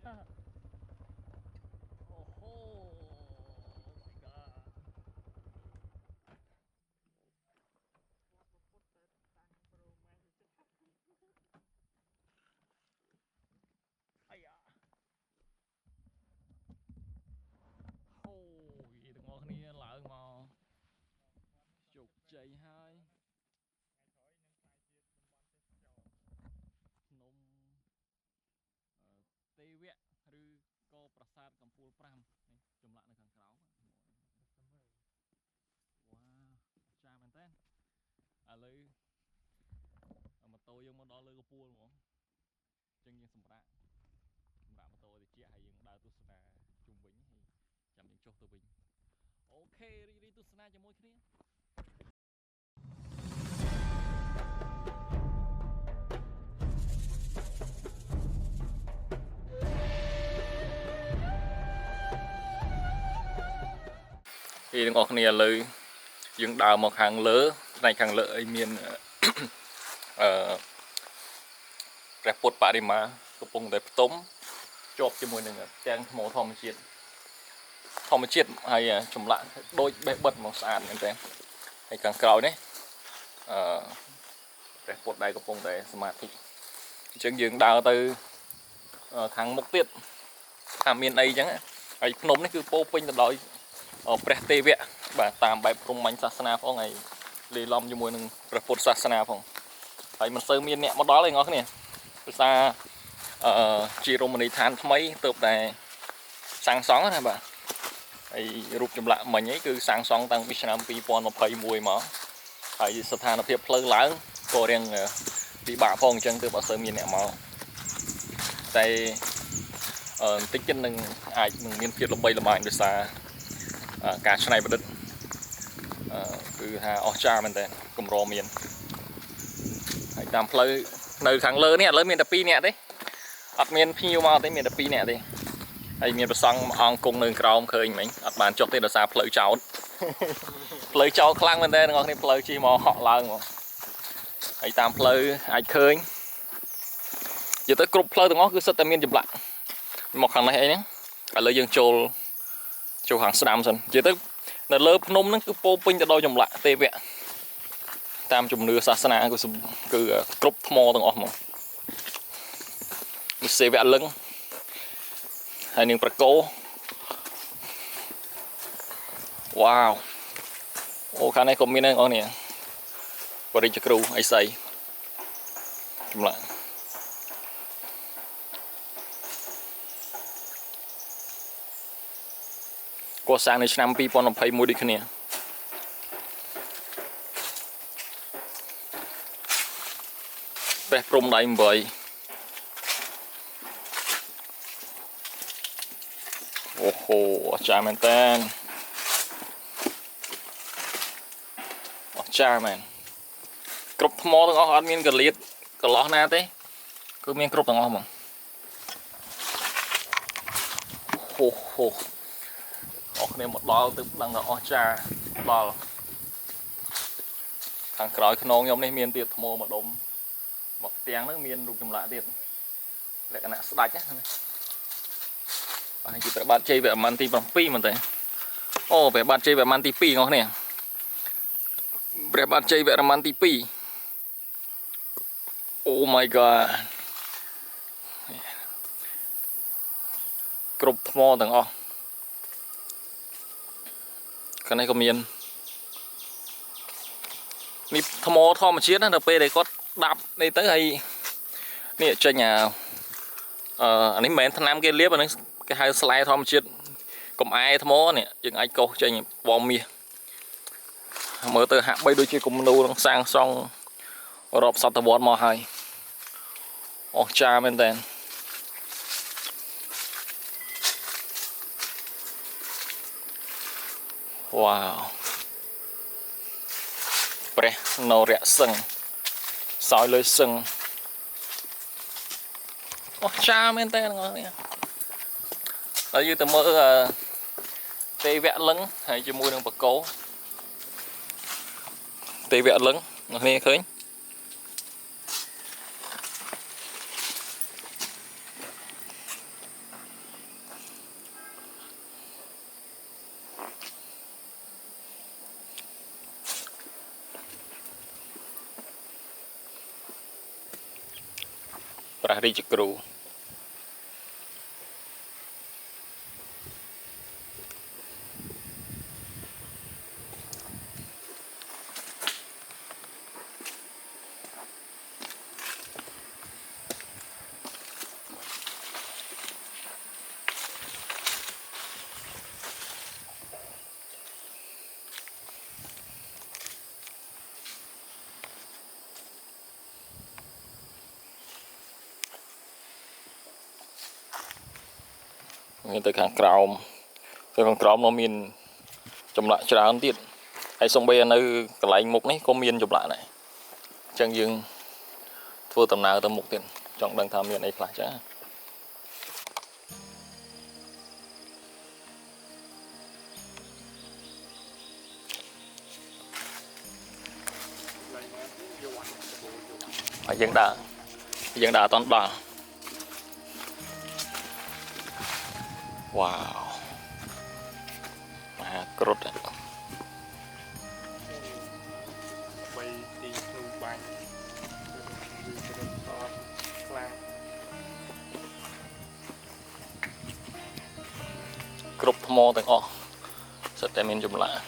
Oh ho, my god. អាយ៉ាអូយទាំងអស់គ្នាឡើងមកជោគជ័យហើយភ្នំទេវៈឬក៏ប្រាសាទកំពូល5នេះចម្លាក់នៅខាងក្រោមវ៉ាចាមែនតើឥឡូវម៉ូតូយើងមកដល់លើកំពូលហ្មងអញ្ចឹងយើងសម្រាប់ម៉ូតូទៅជិះហើយយើងដើរទស្សនាជុំវិញហើយចាំយើងចុះទៅវិញអូខេរីកទស្សនាជាមួយគ្នាពីទាំងអស់គ្នាឥឡូវយើងដើរមកខាងលើផ្នែកខាងលើអីមានព្រះពុទ្ធបដិមាកំពុងតែផ្ទុំជាប់ជាមួយនឹងទាំងថ្មធម្មជាតិហើយចម្លាក់ដូចបេះបិទមកស្អាតមែនទេហើយខាងក្រោយនេះព្រះពុទ្ធដែលកំពុងតែសមាធិអញ្ចឹងយើងដើរទៅខាងមុខទៀតថាមានអីអញ្ចឹងហើយភ្នំនេះគឺពោពេញទៅដោយព្រះទេវៈបាទតាមបែបព្រហ្មញ្ញសាសនាផងហើយលាយឡំជាមួយនឹងព្រះពុទ្ធសាសនាផងហើយមិនសូវមានអ្នកមកដល់ទេបងប្អូនគ្នាភាសាជារមណីយដ្ឋានថ្មីទើបតែសាងសង់ណាបាទហើយរូបចម្លាក់មិញហ្នឹងគឺសាងសង់តាំងពីឆ្នាំ2021មកហើយស្ថានភាពផ្លូវឡើងក៏រៀងពិបាកផងអញ្ចឹងទើបអត់សូវមានអ្នកមកតែបន្តិចទៀតនឹងអាចនឹងមានភាពល្បីល្បាញដោយសារការច្នៃប្រឌិតគឺថាអស្ចារ្យមែនតើកម្រមានហើយតាមផ្លូវនៅខាងលើនេះឥឡូវមានតែ2នាក់ទេអត់មានភ្ញៀវមកទេមានតែ2នាក់ទេហើយមានប្រសង់អង្គគង់នៅក្រោមឃើញមិញអត់បានចុះទេដោយសារផ្លូវចោតផ្លូវចោតខ្លាំងមែនតើបងប្អូនគ្នាផ្លូវជិះមកហក់ឡើងមកហើយតាមផ្លូវអាចឃើញនិយាយទៅគ្រប់ផ្លូវទាំងអស់គឺសិតតែមានចម្លាក់មកខាងនេះអីហ្នឹងឥឡូវយើងចូលខាងស្ដាំសិននិយាយទៅនៅលើភ្នំហ្នឹងគឺពោពេញទៅដោយចម្លាក់ទេវៈតាមជំនឿសាសនាគឺគ្រប់ថ្មទាំងអស់មកនេះសេវៈលឹងហើយនឹងប្រកោវ៉ាវអូខាងនេះក៏មានដែរបងប្អូននេះបរិជ្ជគ្រូអីស្អីចម្លាក់កសាងនៅឆ្នាំ2021ដូចគ្នាព្រះព្រំដៃ8អូហូអស្ចារ្យមែនតើអស្ចារ្យមែនគ្រប់ថ្មទាំងអស់អត់មានកលៀតកន្លោះណាទេគឺមានគ្រប់ទាំងអស់ហ្មងអូហូអស់គ្នាមកដល់ទើបដឹងថាអស្ចារ្យដល់ខាងក្រោយខ្នងខ្ញុំនេះមានទៀតថ្មម្ដុំមកផ្ទាំងហ្នឹងមានរូបចម្លាក់ទៀតលក្ខណៈស្ដាច់ណាបាទជាព្រះបាទជ័យវរ្ម័នទី7មែនទេអូព្រះបាទជ័យវរ្ម័នទី2បងប្អូនព្រះបាទជ័យវរ្ម័នទី2អូ my god គ្រប់ថ្មទាំងអស់ខាងនេះក៏មាននេះថ្មធម្មជាតិណាដល់ពេលដែលគាត់ដាប់នេះទៅហើយនេះចេញអានេះមិនមែនថ្នាំគេលាបអានេះគេហៅស្លែធម្មជាតិកំអែថ្មនេះយើងអាចកោសចេញពណ៌មាសមើលទៅហាក់បីដូចជាគំនូរនឹងសាងសង់រាប់សតវត្សមកហើយអស្ចារ្យមែនតើវ៉ាវព្រះនរៈសិង្ហសោយលើសិង្ហអស្ចារ្យមែនតើបងប្អូនហើយយើងទៅមើលទេវៈលឹងហើយជាមួយនឹងបកោទេវៈលឹងអ្នកនេះឃើញ រីជាគ្រូមានទៅខាងក្រោមnó មានចម្លាក់ច្រើនទៀតហើយសំបីនៅកន្លែងមុខនេះក៏មានចម្លាក់ដែរអញ្ចឹងយើងធ្វើដំណើរទៅមុខទៀតចង់ដឹងថាមានអីខ្លះចា៎ហើយយើងដើរអត់ដល់ wow មហាគ្រុឌបីទីភ្នំបាញ់គ្រប់ថ្មទាំងអស់សិតតែមានចម្លាក់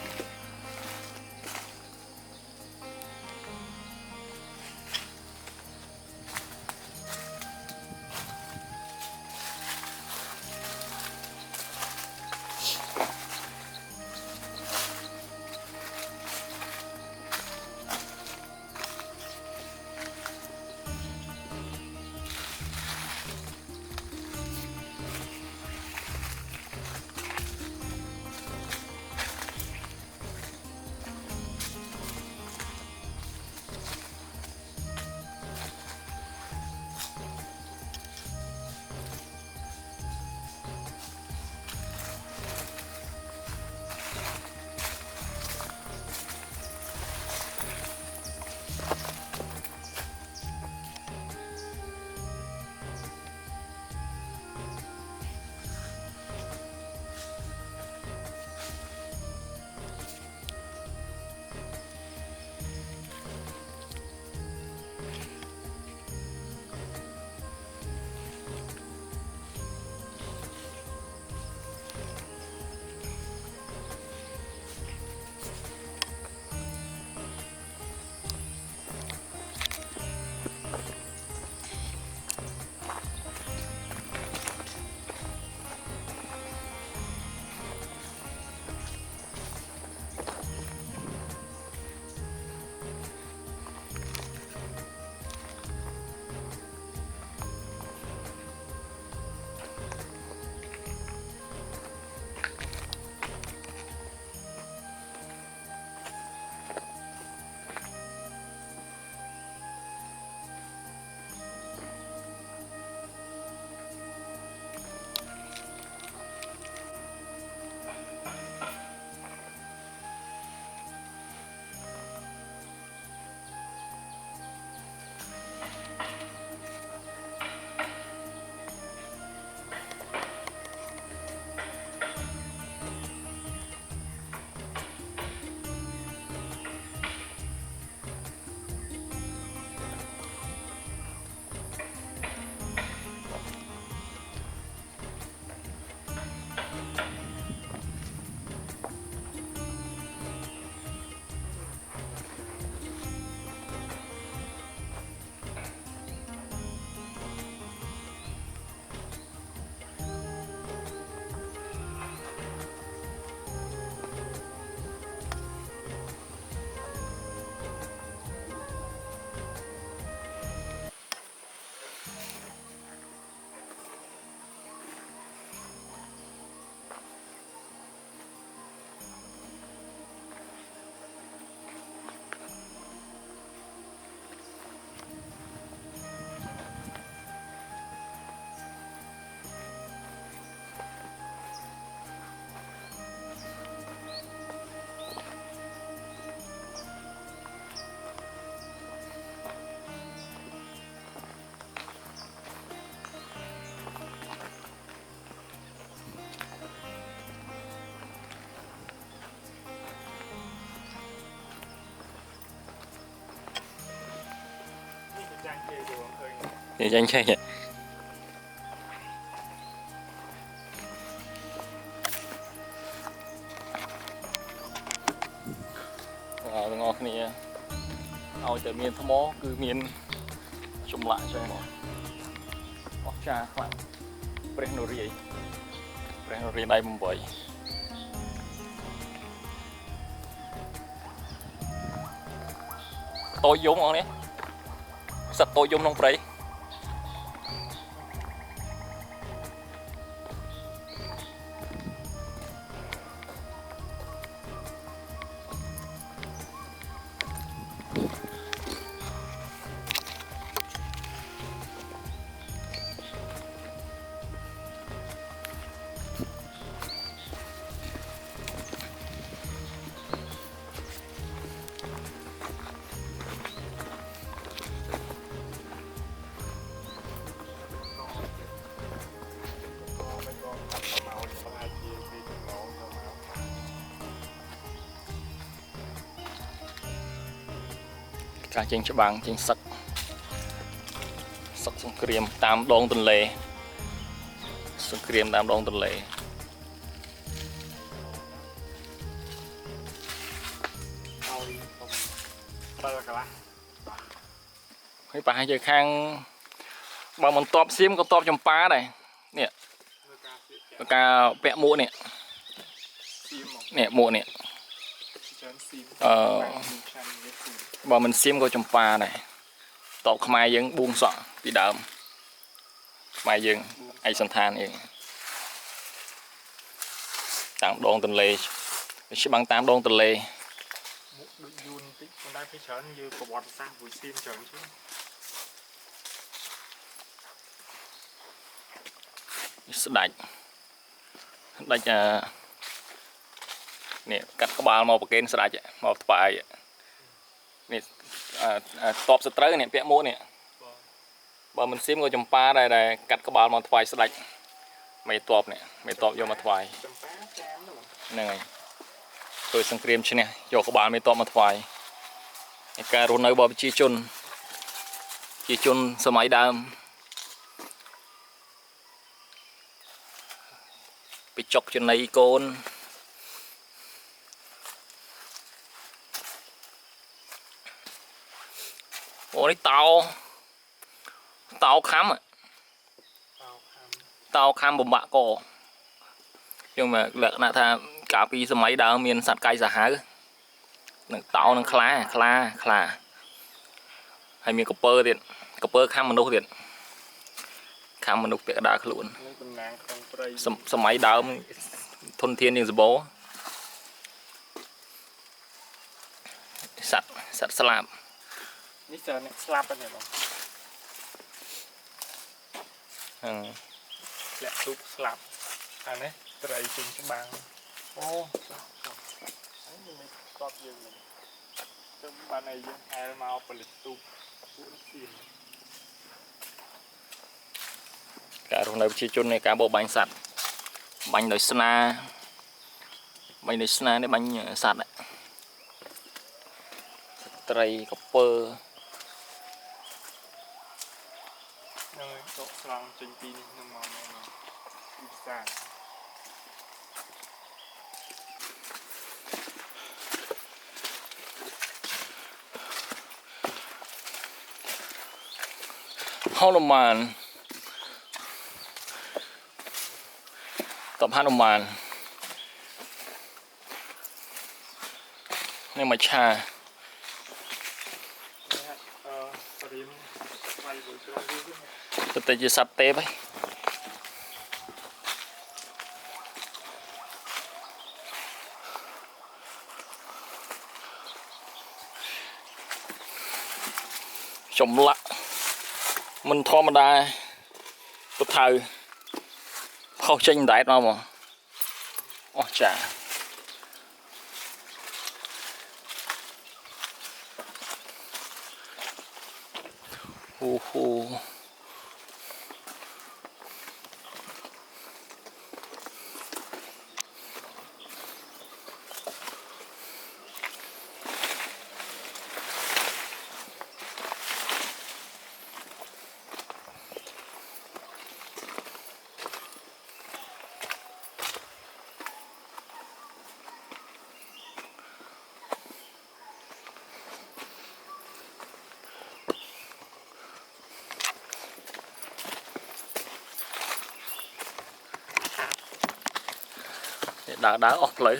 Thì anh chơi ទាំងអស់គ្នាឲ្យតែមានថ្មគឺមានចម្លាក់ចឹងមកអស្ចារ្យខ្លាំងព្រះនរាយណ៍ដៃ8តូចយំអស់នេះសត្វតូចយំក្នុងព្រៃការចេញច្បាំងចេញសឹកសង្គ្រាមតាមដងទន្លេសង្គ្រាមតាមដងទន្លេហើយប្រហែលជាខាងបើមិនតបសៀមក៏តបចម្ប៉ាដែរនេះការពាក់មួកនេះមួកនេះបើមិនសៀមក៏ចម្ប៉ាដែរតបខ្មែរយើងបួងសក់ពីដើមខ្មែរយើងឯកសន្តានយើងតាមដងទន្លេច្បាំងតាមដងទន្លេដូចយូរបន្តិចប៉ុន្តែពេលច្រើនយើងប្រវត្តិសាស្ត្រមួយសៀមច្រើនជាងស្ដាច់នេះកាត់ក្បាលមកប្រកេនស្ដាច់មកថ្វាយនេះតបសត្រូវនេះពាក់មួកនេះបើមិនសៀមក៏ចម្ប៉ាដែរកាត់ក្បាលមកថ្វាយស្ដាច់មេតបនេះមេតបយកមកថ្វាយហ្នឹងហើយធ្វើសង្គ្រាមឈ្នះយកក្បាលមេតបមកថ្វាយការរស់នៅរបស់ប្រជាជនសម័យដើមពីចុកចំណៃកូនអូនេះតោខំបំបាក់កយើងមកលក្ខណៈថាកាលពីសម័យដើមមានសត្វកាយសាហាវនឹងតោនឹងខ្លាហើយមានកពើទៀតកពើខំមនុស្សទៀតខំមនុស្សពាក់កណ្ដាលខ្លួនតំណាងក្នុងព្រៃសម័យដើមធនធានយើងសម្បូរសត្វស្លាប់នេះច្រើនស្លាប់ហ្នឹងបងលាក់ទូកស្លាប់អានេះត្រីចេញច្បាំងអូស្លាប់ហើយមិនស្បយើងមិនទៅបានឲ្យយើងហែលមកផលិតទូកពួកសៀមការរស់នៅប្រជាជននៃការបរបាញ់សត្វបាញ់ដោយស្នានេះបាញ់សត្វត្រីកពើហើយតកស្រង់ចេញពីនេះនឹងមកវិសាហនុមានតបហនុមាននេះមកឆាទៅជាសត្វទេពហើយចម្លាក់មិនធម្មតាពុថៅខុសចេញដែតមកអស់ចាហ៊ូ đá ọt lấy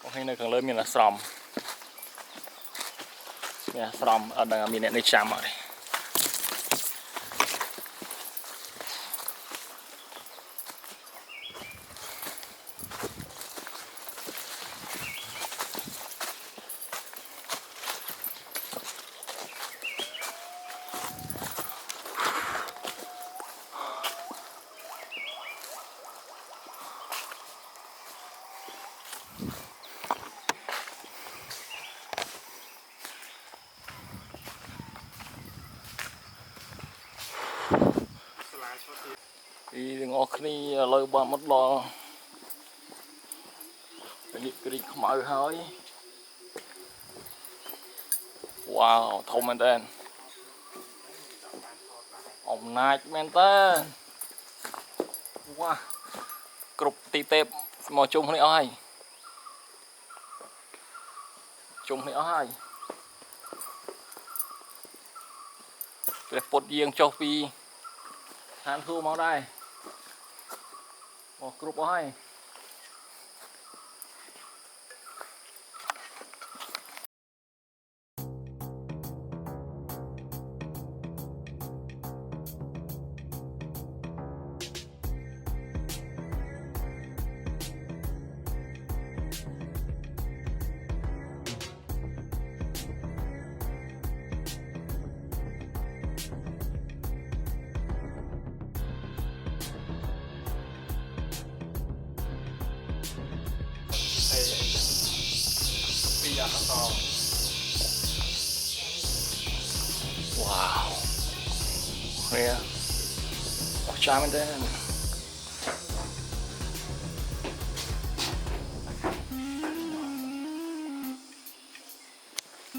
có hay này càng lớn mình là sòm nha sòm ở đằng mình này chạm rồi đi đừng ngó khi lời bà mất lo cái nhịp cái đi không mở hơi wow thông men tên ông nai men tên wow cục tì tép mò chung này ai chung này ai cái bột giềng châu phiทานทูมองได้โอ้กรุบอ้อยว้าวเนี่ยโอ้ชามันเด่น